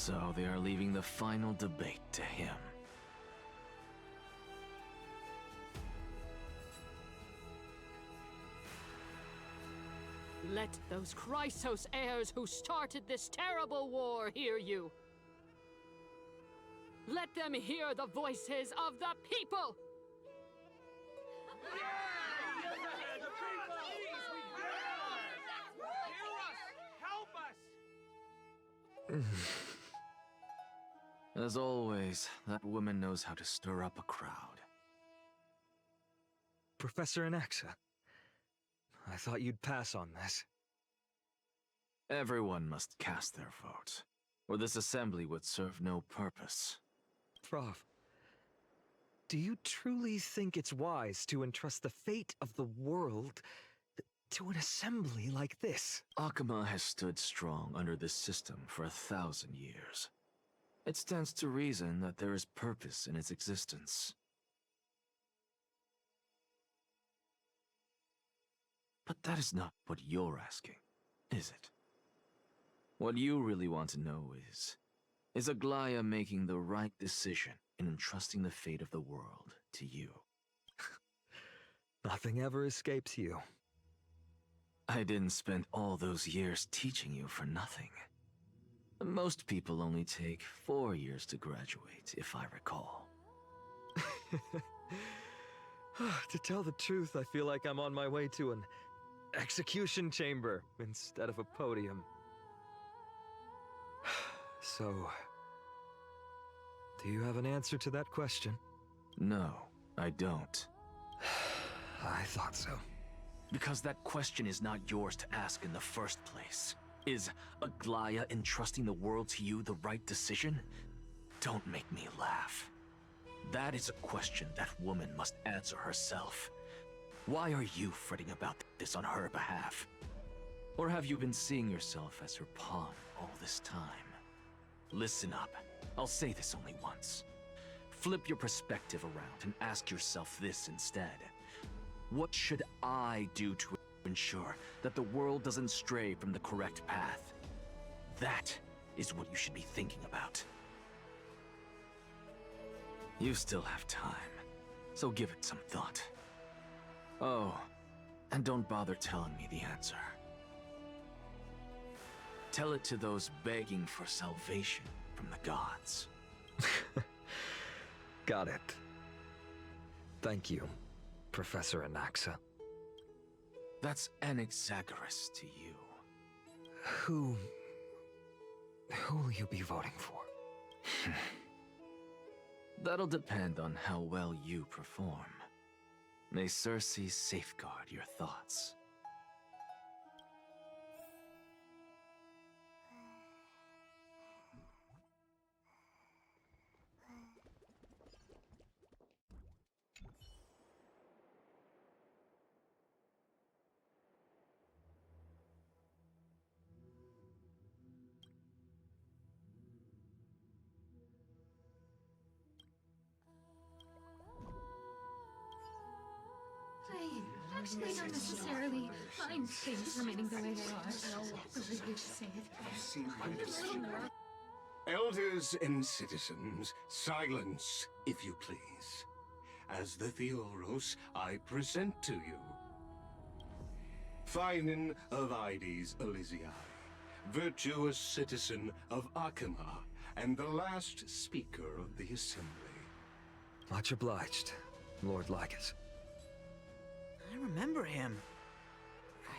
So they are leaving the final debate to him. Let those Chrysos heirs who started this terrible war hear you. Let them hear the voices of the people! As always, that woman knows how to stir up a crowd. Professor Anaxa, I thought you'd pass on this. Everyone must cast their vote, or this assembly would serve no purpose. Prof, do you truly think it's wise to entrust the fate of the world to an assembly like this? Akama has stood strong under this system for 1,000 years. It stands to reason that there is purpose in its existence. But that is not what you're asking, is it? What you really want to know is Aglaya making the right decision in entrusting the fate of the world to you? Nothing ever escapes you. I didn't spend all those years teaching you for nothing. Most people only take 4 years to graduate, if I recall. To tell the truth, I feel like I'm on my way to an execution chamber instead of a podium. So, do you have an answer to that question? No, I don't. I thought so. Because that question is not yours to ask in the first place. Is Aglaya entrusting the world to you the right decision? Don't make me laugh. That is a question that woman must answer herself. Why are you fretting about this on her behalf? Or have you been seeing yourself as her pawn all this time? Listen up. I'll say this only once. Flip your perspective around and ask yourself this instead. What should I do to ensure that the world doesn't stray from the correct path? That is what you should be thinking about. You still have time, so give it some thought. Oh, and don't bother telling me the answer. Tell it to those begging for salvation from the gods. Got it. Thank you, Professor Anaxa. That's Anaxagoras to you. Who will you be voting for? That'll depend on how well you perform. May Circe safeguard your thoughts. I actually don't necessarily mind things remaining the way they are. The way you say it. Elders and citizens, silence, if you please. As the Theoros, I present to you Phainon of Ides Elysiae, virtuous citizen of Akama, and the last speaker of the assembly. Much obliged, Lord Lycus. I remember him.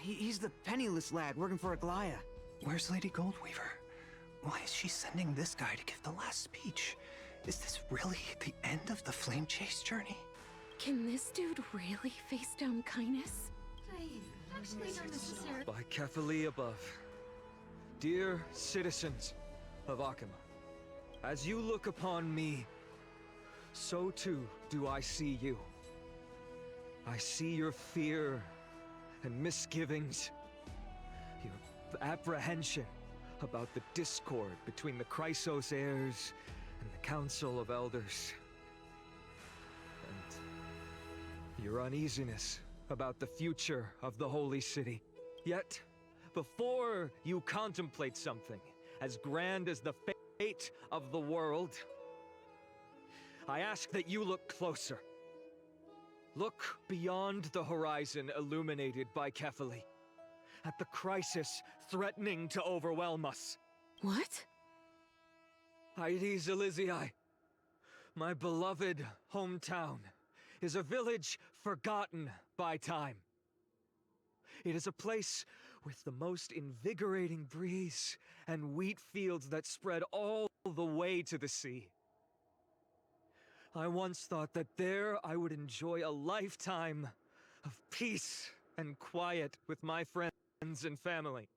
He's the penniless lad working for Aglaya. Where's Lady Goldweaver? Why is she sending this guy to give the last speech? Is this really the end of the Flame Chase journey? Can this dude really face down kindness? I actually don't necessarily. By Kephali above. Dear citizens of Akama, as you look upon me, so too do I see you. I see your fear and misgivings, your apprehension about the discord between the Chrysos heirs and the Council of Elders, and your uneasiness about the future of the Holy City. Yet, before you contemplate something as grand as the fate of the world, I ask that you look closer. Look beyond the horizon illuminated by Kefali, at the crisis threatening to overwhelm us. What? Hydes Elysiae, my beloved hometown, is a village forgotten by time. It is a place with the most invigorating breeze and wheat fields that spread all the way to the sea. I once thought that there I would enjoy a lifetime of peace and quiet with my friends and family.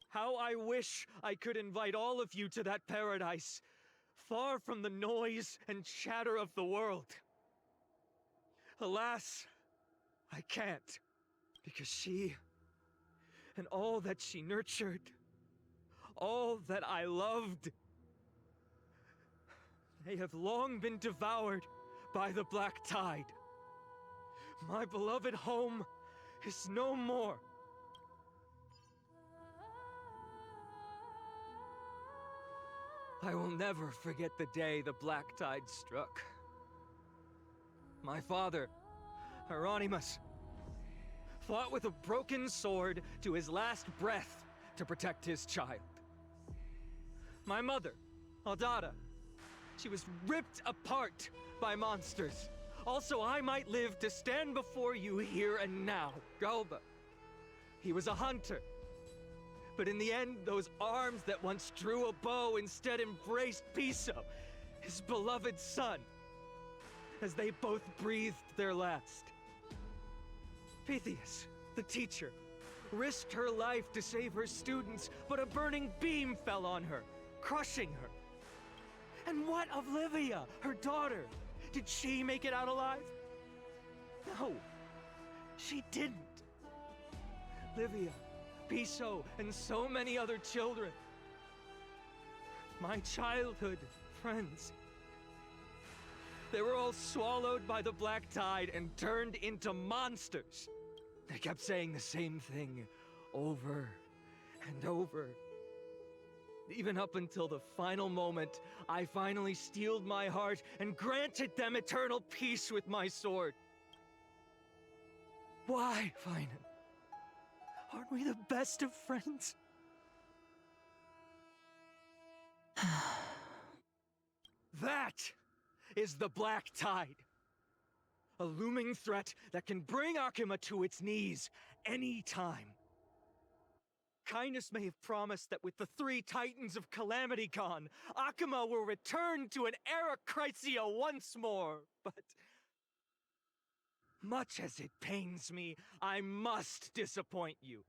How I wish I could invite all of you to that paradise, far from the noise and chatter of the world. Alas, I can't, because she, and all that she nurtured, all that I loved, they have long been devoured by the black tide. My beloved home is no more. I will never forget the day the black tide struck. My father, Hieronymus, fought with a broken sword to his last breath to protect his child. My mother, Aldada, she was ripped apart by monsters. Also, I might live to stand before you here and now. Galba, he was a hunter. But in the end, those arms that once drew a bow instead embraced Piso, his beloved son, as they both breathed their last. Pythias, the teacher, risked her life to save her students, but a burning beam fell on her, crushing her. And what of Livia, her daughter? Did she make it out alive? No, she didn't. Livia, Piso, and so many other children. My childhood friends. They were all swallowed by the black tide and turned into monsters. They kept saying the same thing over and over. Even up until the final moment, I finally steeled my heart and granted them eternal peace with my sword. Why, Phainon? Aren't we the best of friends? That is the black tide. A looming threat that can bring Akima to its knees any time. Kindness may have promised that with the 3 Titans of Calamity Con, Akima will return to an era Chrysia once more, but much as it pains me, I must disappoint you.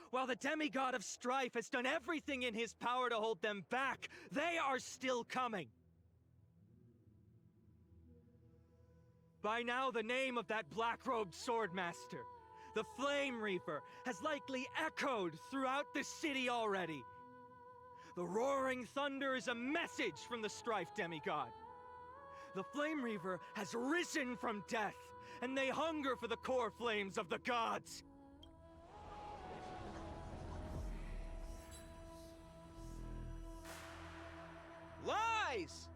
While the demigod of strife has done everything in his power to hold them back, they are still coming. By now, the name of that black-robed swordmaster, the Flame Reaper, has likely echoed throughout the city already. The roaring thunder is a message from the strife demigod. The Flame Reaper has risen from death, and they hunger for the core flames of the gods. Lies!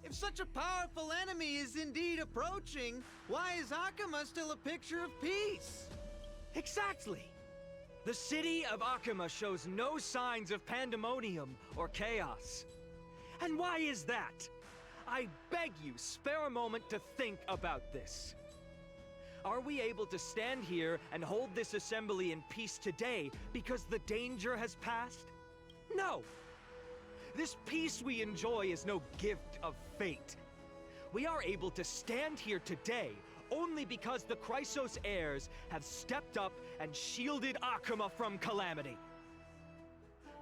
If such a powerful enemy is indeed approaching, why is Akima still a picture of peace? Exactly! The city of Akima shows no signs of pandemonium or chaos. And why is that? I beg you, spare a moment to think about this. Are we able to stand here and hold this assembly in peace today because the danger has passed? No! This peace we enjoy is no gift of fate. We are able to stand here today only because the Chrysos heirs have stepped up and shielded Akima from calamity.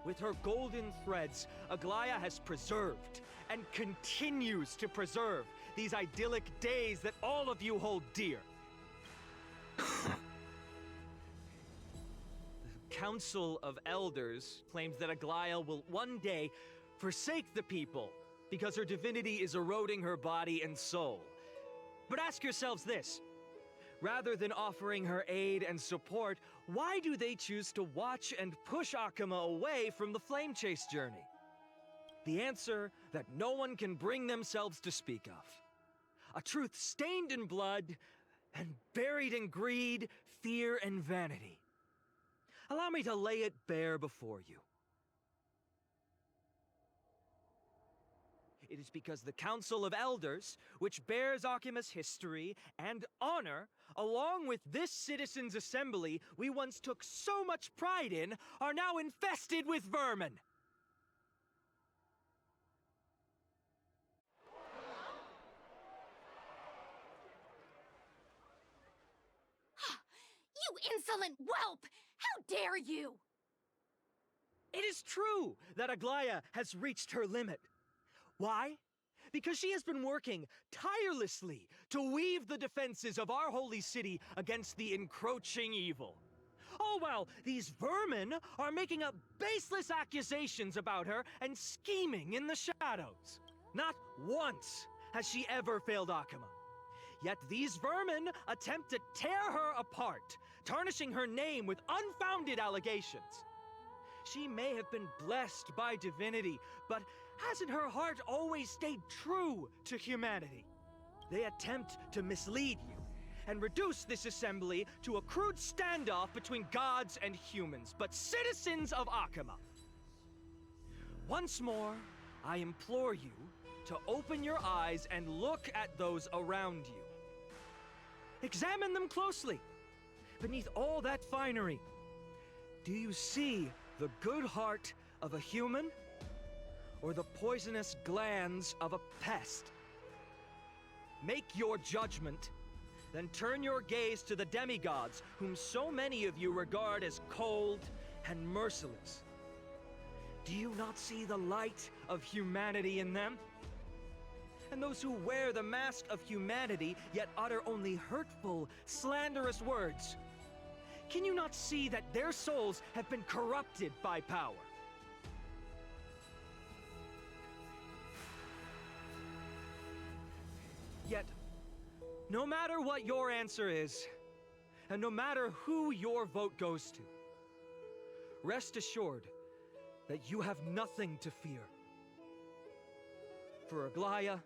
With her golden threads, Aglaya has preserved and continues to preserve these idyllic days that all of you hold dear. The Council of Elders claims that Aglaya will one day forsake the people because her divinity is eroding her body and soul. But ask yourselves this. Rather than offering her aid and support, why do they choose to watch and push Akima away from the Flame Chase journey? The answer that no one can bring themselves to speak of. A truth stained in blood and buried in greed, fear, and vanity. Allow me to lay it bare before you. It is because the Council of Elders, which bears Akima's history and honor, along with this citizens' assembly we once took so much pride in, are now infested with vermin. You insolent whelp! How dare you! It is true that Aglaya has reached her limit. Why? Because she has been working tirelessly to weave the defenses of our holy city against the encroaching evil. All while these vermin are making up baseless accusations about her and scheming in the shadows. Not once has she ever failed Akuma. Yet these vermin attempt to tear her apart, tarnishing her name with unfounded allegations. She may have been blessed by divinity, but hasn't her heart always stayed true to humanity? They attempt to mislead you and reduce this assembly to a crude standoff between gods and humans, but citizens of Akuma. Once more, I implore you to open your eyes and look at those around you. Examine them closely. Beneath all that finery, do you see the good heart of a human or the poisonous glands of a pest? Make your judgment, then turn your gaze to the demigods whom so many of you regard as cold and merciless. Do you not see the light of humanity in them? And those who wear the mask of humanity yet utter only hurtful, slanderous words. Can you not see that their souls have been corrupted by power? Yet, no matter what your answer is, and no matter who your vote goes to, rest assured that you have nothing to fear. For Aglaya,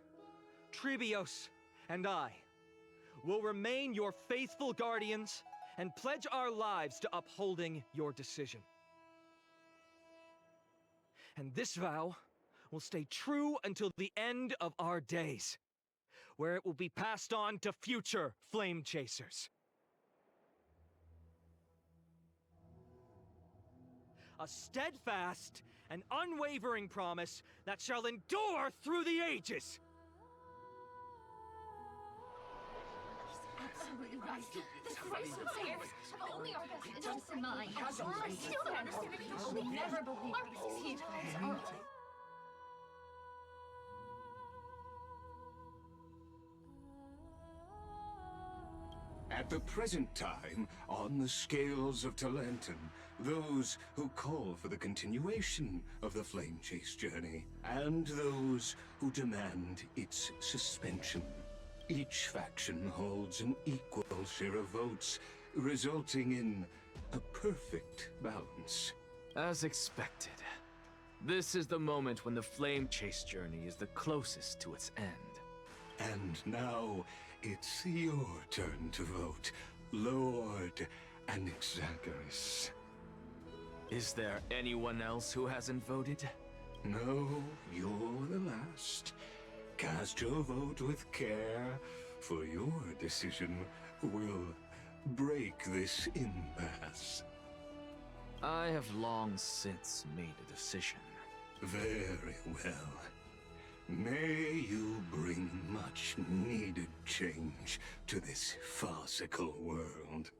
Tribios, and I will remain your faithful guardians and pledge our lives to upholding your decision. And this vow will stay true until the end of our days, where it will be passed on to future flame chasers. A steadfast and unwavering promise that shall endure through the ages. Absolutely right. This race was here. Have only our best interests in mind. I still don't understand it. I will never believe our risks here. At the present time, on the scales of Talanton, those who call for the continuation of the Flame Chase journey, and those who demand its suspension. Each faction holds an equal share of votes, resulting in a perfect balance. As expected. This is the moment when the Flame Chase journey is the closest to its end. And now, it's your turn to vote, Lord Anaxagoras. Is there anyone else who hasn't voted? No, you're the last. Cast your vote with care, for your decision will break this impasse. I have long since made a decision. Very well. May you bring much needed change to this farcical world.